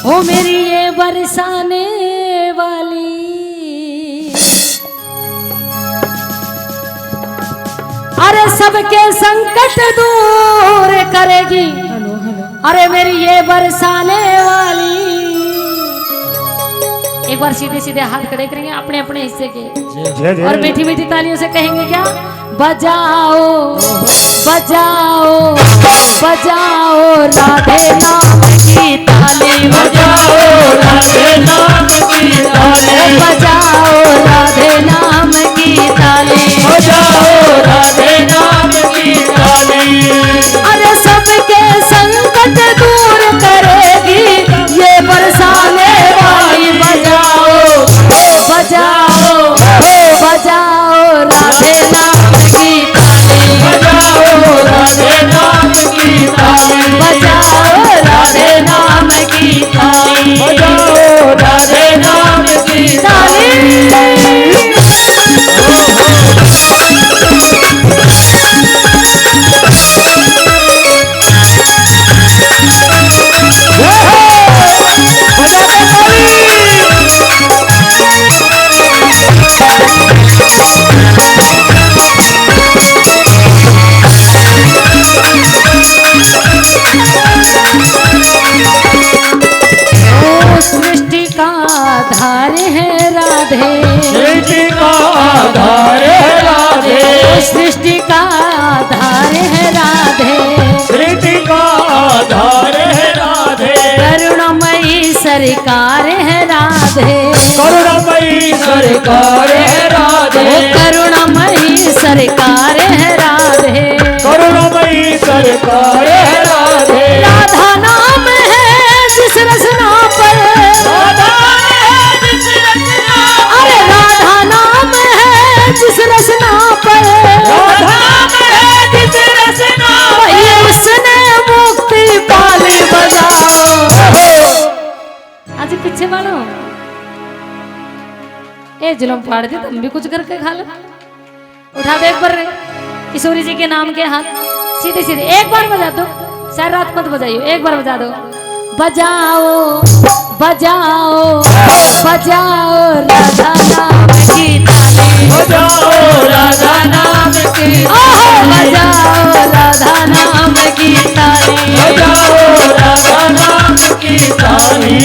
ओ मेरी ये बरसाने वाली, अरे सबके संकट दूर करेगी। अरे मेरी ये बरसाने वाली। एक बार सीधे सीधे हाथ खड़े करेंगे अपने अपने हिस्से के और मीठी मीठी तालियों से कहेंगे क्या? बजाओ बजाओ बजाओ राधे नाम की ताली, बजाओ राधे नाम की ताली, बजाओ राधे नाम की ताली, बजाओ राधे नाम की ताली। अरे सबके संकट दूर करेगी ये बरसाने वाली। बजाओ बजाओ बजाओ राधे नाम की ताली, बजाओ राधे नाम की ताली, बजाओ राधे नाम की ताली, बजाओ राधे नाम की ताली। सृष्टि का आधार है राधे, सृष्टि का आधार है राधे, सृष्टि का आधार है राधे, सृष्टि का आधार है राधे, करुणामयी सरकार है राधे, करुणामयी सरकार है राधे, करुणामयी सरकार है राधे, करुणामयी सरकार है राधे। राधा नाम है जिस रचना पर, अरे राधा नाम है जिस रचना पर, वही उसने मुक्ति पाली। बजाओ आज पीछे वालों ए जुलम फाड़ दे, तुम भी कुछ करके खा लो। उठा दो एक बार किशोरी जी के नाम के हाथ, सीधे सीधे एक बार बजा दो, सारी रात मत बजाइयो, एक बार बजा दो। बजाओ बजाओ बजाओ राधा नाम की ताली, बजाओ राधा नाम की ओहो बजाओ राधा नाम की ताली, बजाओ राधा नाम की ताली।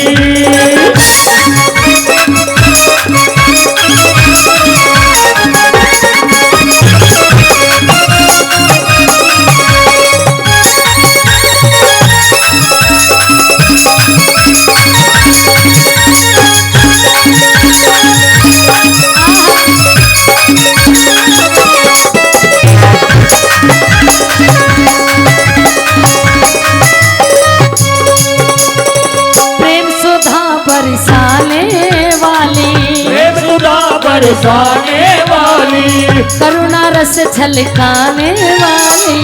प्रेम सुधा बरसाने वाली, प्रेम सुधा बरसाने वाली, करुणा रस झलकाने वाली,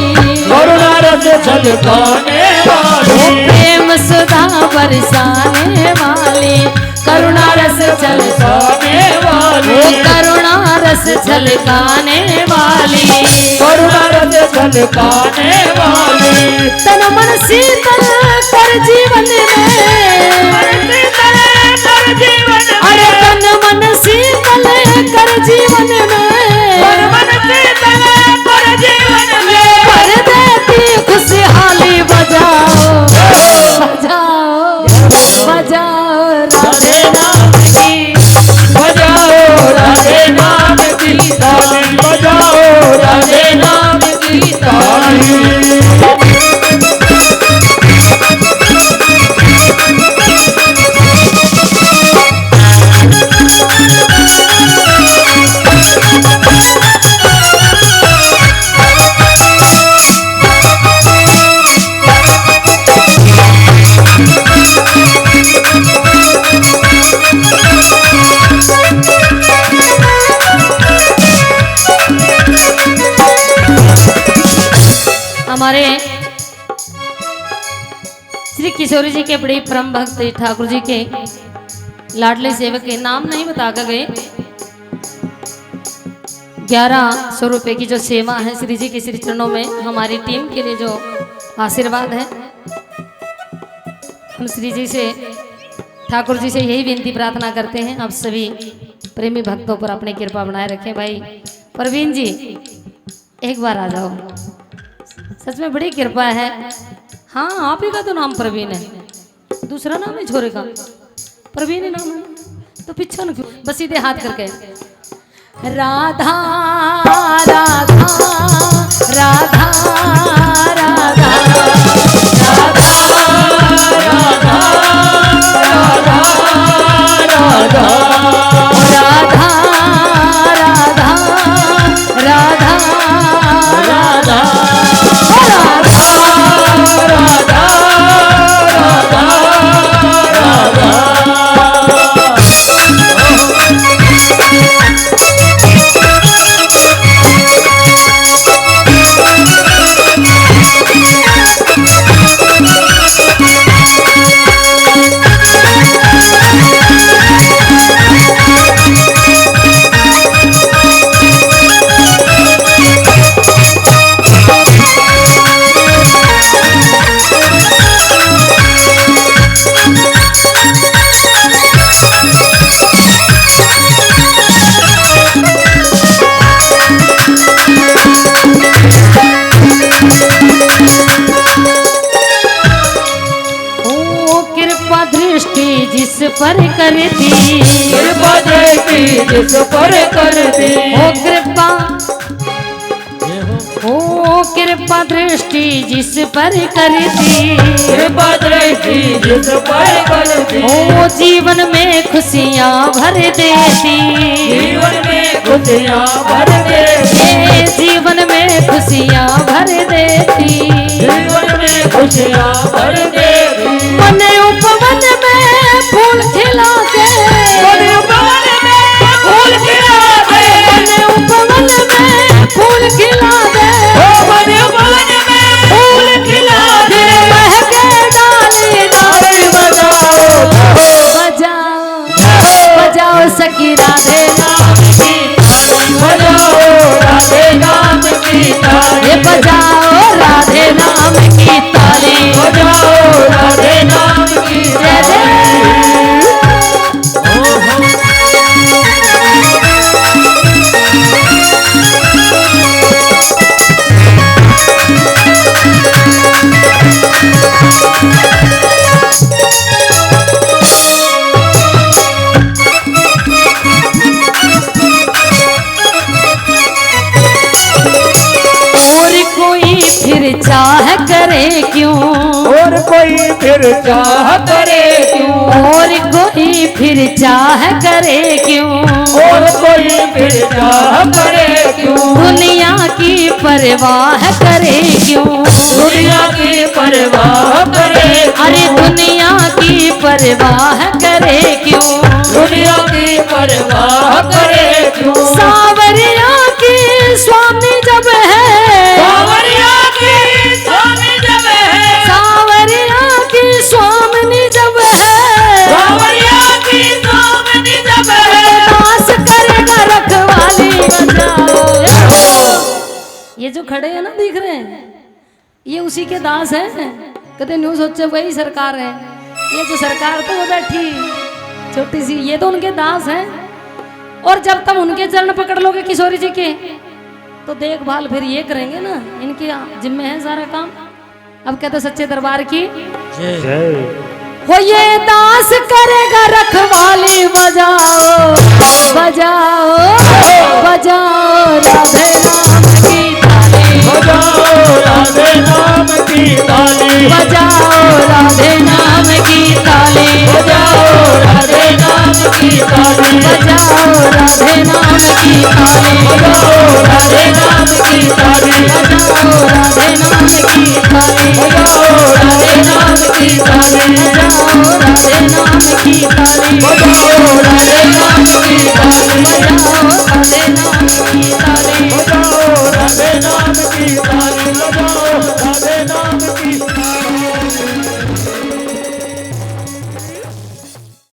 करुणा रस झलकाने वाली, प्रेम सुधा बरसाने वाली, करुणा रस झलकाने वाली, करुणा रस झलकाने वाली, करुणा रस झलकाने वाली। तन मन शीतल कर जीवन में, अरे तन मन शीतल कर जीवन में, कर देती खुशहाली। बजाओ बजाओ बजाओ राधे नाम की, बजाओ राधे नाम की ताली, बजाओ राधे नाम की ताली। हमारे श्री किशोरी जी के बड़े परम भक्त ठाकुर जी के लाडले सेवक के नाम नहीं बता कर गए। 1100 रुपए की जो सेवा है श्री जी के श्री चरणों में, हमारी टीम के लिए जो आशीर्वाद है, हम श्री जी से ठाकुर जी से यही विनती प्रार्थना करते हैं, आप सभी प्रेमी भक्तों पर अपनी कृपा बनाए रखें। भाई प्रवीण जी एक बार आ जाओ, सच में बड़ी कृपा है। हाँ आप ही का तो नाम प्रवीण है, दूसरा नाम है छोरे का, प्रवीण ही नाम है तो पीछे न क्यों, बस सीधे हाथ करके राधा राधा राधा राधा जिस पर करती, कृपा दृष्टि जिस पर करती, ओ कृपा, ओ कृपा दृष्टि जिस पर करती, कृपा दृष्टि जिस पर करती, ओ जीवन में खुशियाँ भर देती, जीवन में खुशियाँ भर देती, जीवन में खुशियाँ भर देती, जीवन में खुशियाँ भर देती। मन उपवन में फूल खिला के, मन उपवन में फूल खिला दे, मन उपवन में फूल खिला दे, मन उपवन में फूल खिला दे, महके डाली डाली बजाओ बजाओ बजाओ सखी राधे नाम की, बजाओ राधे नाम की ताली, ये बजाओ राधे नाम की ताली, बजाओ राधे नाम की जय जय। फिर चाह करे क्यों, और कोई फिर चाह करे क्यों, और कोई फिर चाह करे क्यों, और कोई फिर चाह करे क्यों, दुनिया की परवाह करे क्यों, दुनिया की परवाह करे, अरे दुनिया की परवाह करे क्यों, दुनिया की परवाह करे क्यों, सावरिया की स्वामी जब है, सावरिया की स्वामी जब है, सावरिया की स्वामिनी जब है, सावरिया की स्वामी जब है, दास करेगा रखवाली बजाओ। ये जो खड़े हैं ना दिख रहे हैं, ये उसी के दास हैं, कहते न्यू सोचे वही सरकार है, ये जो सरकार तो वो बैठी छोटी सी, ये तो उनके दास हैं। और जब तक उनके चरण पकड़ लोगे किशोरी जी के, तो देखभाल फिर ये करेंगे ना, इनके जिम्मे है सारा काम। अब कहते सच्चे दरबार की हो, ये दास करेगा रखवाली बजाओ बजाओ बजाओ राधे नाम की ताली, बजाओ राधे नाम की ताली, बजाओ राधे नाम की ताली, बजाओ राधे नाम की ताली, बजाओ राधे नाम की ताली, बजाओ राधे नाम की ताली, बजाओ राधे नाम की ताली, बजाओ राधे नाम की ताली, बजाओ राधे नाम की ताली, बजाओ राधे नाम की ताली, बजाओ राधे नाम